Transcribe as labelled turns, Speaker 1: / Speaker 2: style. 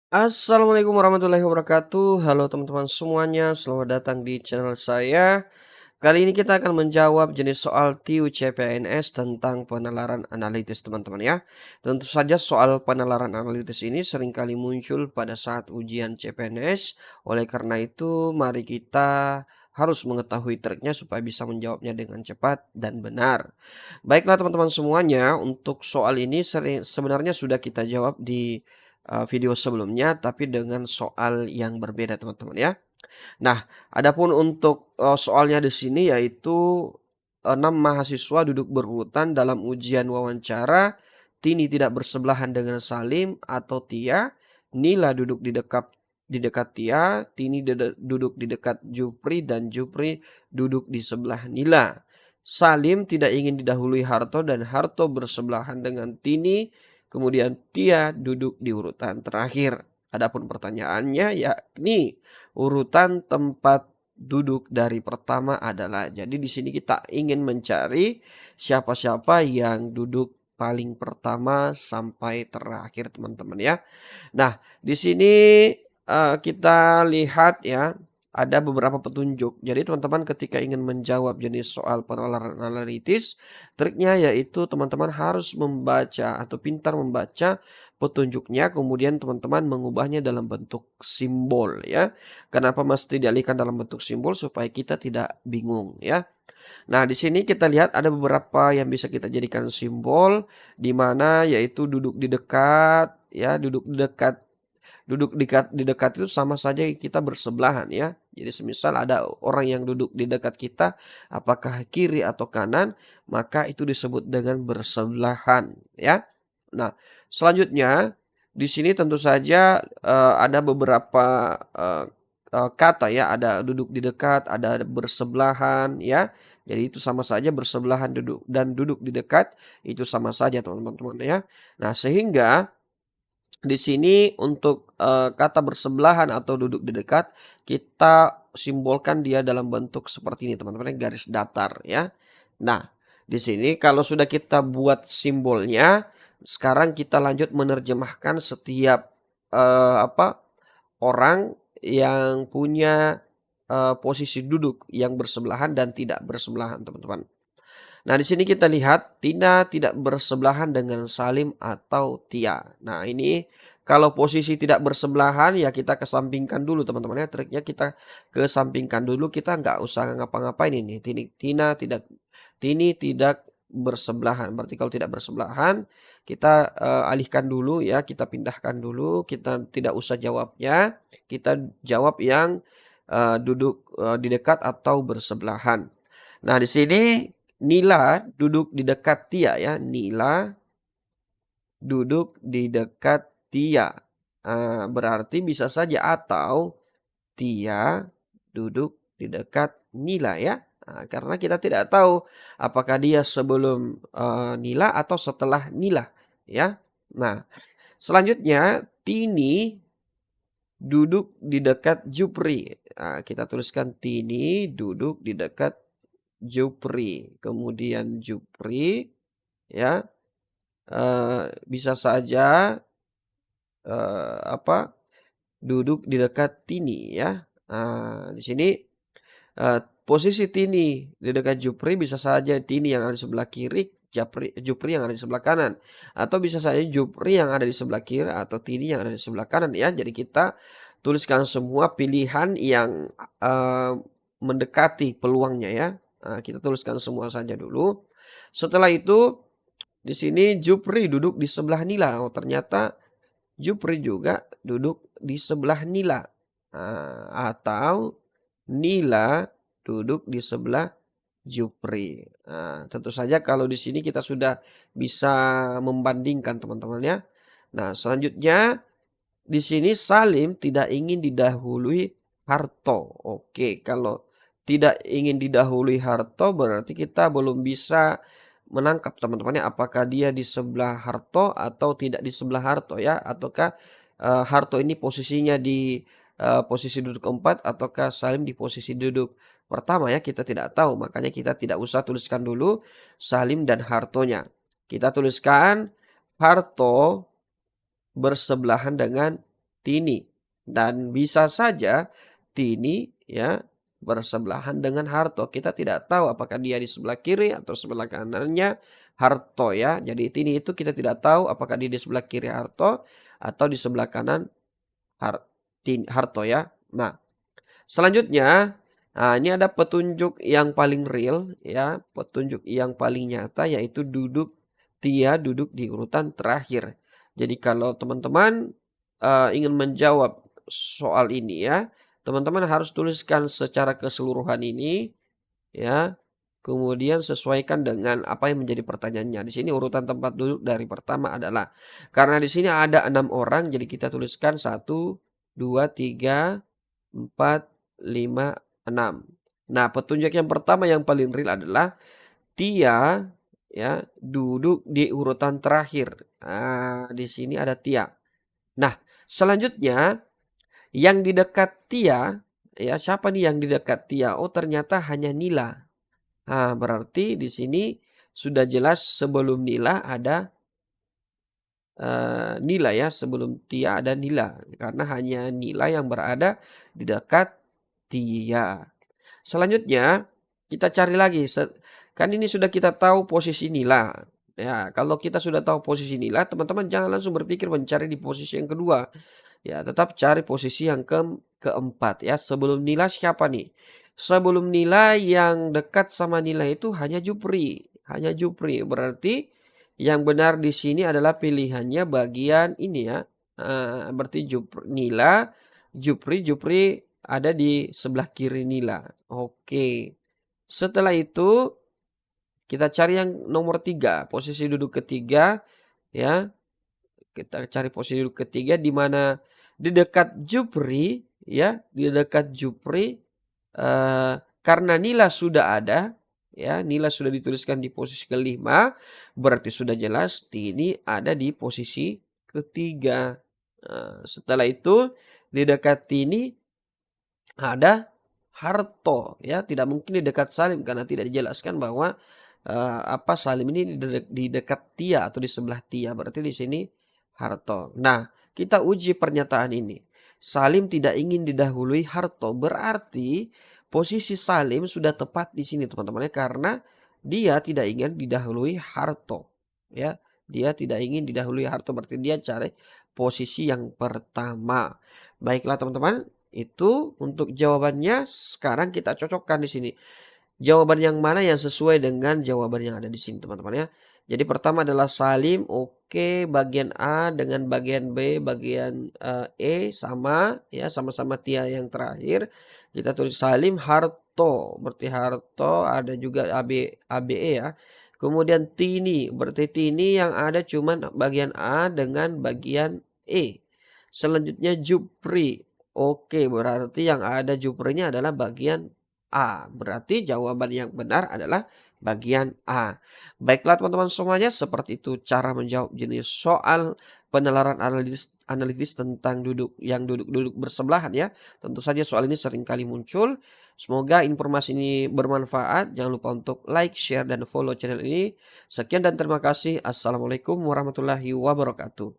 Speaker 1: Assalamualaikum warahmatullahi wabarakatuh. Halo teman-teman semuanya, selamat datang di channel saya. Kali ini kita akan menjawab jenis soal TIU CPNS tentang penalaran analitis teman-teman ya. Tentu saja soal penalaran analitis ini seringkali muncul pada saat ujian CPNS. Oleh karena itu, mari kita harus mengetahui triknya supaya bisa menjawabnya dengan cepat dan benar. Baiklah teman-teman semuanya, untuk soal ini sebenarnya sudah kita jawab di video sebelumnya, tapi dengan soal yang berbeda teman-teman ya. Nah, adapun untuk soalnya di sini yaitu 6 mahasiswa duduk berurutan dalam ujian wawancara. Tini tidak bersebelahan dengan Salim atau Tia. Nila duduk di dekat Tia. Tini duduk di dekat Jupri dan Jupri duduk di sebelah Nila. Salim tidak ingin didahului Harto dan Harto bersebelahan dengan Tini. Kemudian Tia duduk di urutan terakhir. Adapun pertanyaannya yakni urutan tempat duduk dari pertama adalah. Jadi di sini kita ingin mencari siapa-siapa yang duduk paling pertama sampai terakhir teman-teman ya. Nah, di sini kita lihat ya, ada beberapa petunjuk. Jadi teman-teman ketika ingin menjawab jenis soal penalaran analitis, triknya yaitu teman-teman harus membaca atau pintar membaca petunjuknya, kemudian teman-teman mengubahnya dalam bentuk simbol ya. Kenapa mesti dialihkan dalam bentuk simbol? Supaya kita tidak bingung ya. Nah, di sini kita lihat ada beberapa yang bisa kita jadikan simbol, di mana yaitu duduk di dekat ya, duduk di dekat itu sama saja kita bersebelahan ya. Jadi semisal ada orang yang duduk di dekat kita, apakah kiri atau kanan, maka itu disebut dengan bersebelahan ya. Nah, selanjutnya di sini tentu saja ada beberapa kata ya, ada duduk di dekat, ada bersebelahan ya. Jadi itu sama saja bersebelahan duduk dan duduk di dekat itu sama saja teman-teman ya. Nah, sehingga di sini untuk, kata bersebelahan atau duduk di dekat, kita simbolkan dia dalam bentuk seperti ini teman-teman, garis datar ya. Nah, di sini kalau sudah kita buat simbolnya, sekarang kita lanjut menerjemahkan setiap, orang yang punya, posisi duduk yang bersebelahan dan tidak bersebelahan teman-teman. Nah, di sini kita lihat Tina tidak bersebelahan dengan Salim atau Tia. Nah, ini kalau posisi tidak bersebelahan ya kita kesampingkan dulu teman-teman ya. Triknya kita kesampingkan dulu, kita nggak usah ngapa-ngapain ini. Tini tidak bersebelahan. Berarti kalau tidak bersebelahan kita alihkan dulu ya, kita pindahkan dulu, kita tidak usah jawabnya. Kita jawab yang duduk di dekat atau bersebelahan. Nah, di sini Nila duduk di dekat Tia ya. Nila duduk di dekat Tia. Berarti bisa saja atau Tia duduk di dekat Nila ya. Karena kita tidak tahu apakah dia sebelum Nila atau setelah Nila ya. Nah, selanjutnya Tini duduk di dekat Jupri. Kita tuliskan Tini duduk di dekat Jupri. Kemudian Jupri ya, bisa saja, duduk di dekat Tini ya. Di sini, posisi Tini di dekat Jupri bisa saja Tini yang ada di sebelah kiri, Jupri yang ada di sebelah kanan. Atau bisa saja Jupri yang ada di sebelah kiri atau Tini yang ada di sebelah kanan ya. Jadi kita tuliskan semua pilihan yang, mendekati peluangnya ya. Kita tuliskan semua saja dulu. Setelah itu di sini Jupri duduk di sebelah Nila. Oh, ternyata Jupri juga duduk di sebelah Nila. Atau Nila duduk di sebelah Jupri. Tentu saja kalau di sini kita sudah bisa membandingkan teman-teman ya. Nah, selanjutnya di sini Salim tidak ingin didahului Harto. Oke, kalau tidak ingin didahului Harto berarti kita belum bisa menangkap teman-teman ya, apakah dia di sebelah Harto atau tidak di sebelah Harto ya, ataukah Harto ini posisinya di posisi duduk keempat ataukah Salim di posisi duduk pertama ya, kita tidak tahu. Makanya kita tidak usah tuliskan dulu Salim dan Hartonya. Kita tuliskan Harto bersebelahan dengan tini. Dan bisa saja tini ya bersebelahan dengan harto. Kita tidak tahu apakah dia di sebelah kiri atau sebelah kanannya harto ya. Jadi tini itu kita tidak tahu apakah dia di sebelah kiri harto atau di sebelah kanan harto ya. Nah, selanjutnya, nah ini ada petunjuk yang paling real ya, petunjuk yang paling nyata yaitu Tia duduk di urutan terakhir. Jadi kalau teman-teman ingin menjawab soal ini ya, teman-teman harus tuliskan secara keseluruhan ini ya. Kemudian sesuaikan dengan apa yang menjadi pertanyaannya. Di sini urutan tempat duduk dari pertama adalah karena di sini ada 6 orang, jadi kita tuliskan 1, 2, 3, 4, 5, 6. Nah, petunjuk yang pertama yang paling real adalah Tia ya duduk di urutan terakhir. Nah, di sini ada Tia. Nah, selanjutnya yang di dekat Tia ya, siapa nih yang di dekat Tia? Oh, ternyata hanya Nila. Nah, berarti di sini sudah jelas sebelum Nila ada Nila ya, sebelum Tia ada Nila. Karena hanya Nila yang berada di dekat Tia. Selanjutnya kita cari lagi. Kan ini sudah kita tahu posisi Nila. Ya, kalau kita sudah tahu posisi Nila, teman-teman jangan langsung berpikir mencari di posisi yang kedua. Ya, tetap cari posisi yang keempat ya. Sebelum Nila siapa nih? Sebelum Nila yang dekat sama Nila itu hanya Jupri. Hanya Jupri. Berarti yang benar di sini adalah pilihannya bagian ini ya. Berarti Nila, Jupri ada di sebelah kiri Nila. Oke. Setelah itu kita cari yang nomor 3, posisi duduk ketiga ya. Kita cari posisi duduk ketiga di mana di dekat Jupri ya, di dekat Jupri karena Nila sudah ada ya, Nila sudah dituliskan di posisi kelima, berarti sudah jelas Tini ada di posisi ketiga. Setelah itu di dekat Tini ada Harto ya, tidak mungkin di dekat Salim karena tidak dijelaskan bahwa Salim ini di dekat Tia atau di sebelah Tia, berarti di sini Harto. Nah, kita uji pernyataan ini. Salim tidak ingin didahului Harto, berarti posisi Salim sudah tepat di sini teman-teman ya, karena dia tidak ingin didahului Harto ya. Dia tidak ingin didahului Harto, berarti dia cari posisi yang pertama. Baiklah teman-teman, itu untuk jawabannya. Sekarang kita cocokkan di sini. Jawaban yang mana yang sesuai dengan jawaban yang ada di sini teman-teman ya. Jadi pertama adalah Salim, oke, bagian A dengan bagian B, bagian E sama ya, sama-sama Tia yang terakhir. Kita tulis Salim Harto, berarti Harto ada juga ABE ya. Kemudian Tini, berarti Tini yang ada cuman bagian A dengan bagian E. Selanjutnya Jupri, oke, berarti yang ada Juprinya adalah bagian A. Berarti jawaban yang benar adalah bagian A. Baiklah teman-teman semuanya, seperti itu cara menjawab jenis soal penalaran analitis tentang duduk bersebelahan ya. Tentu saja soal ini sering kali muncul. Semoga informasi ini bermanfaat. Jangan lupa untuk like, share, dan follow channel ini. Sekian dan terima kasih. Assalamualaikum warahmatullahi wabarakatuh.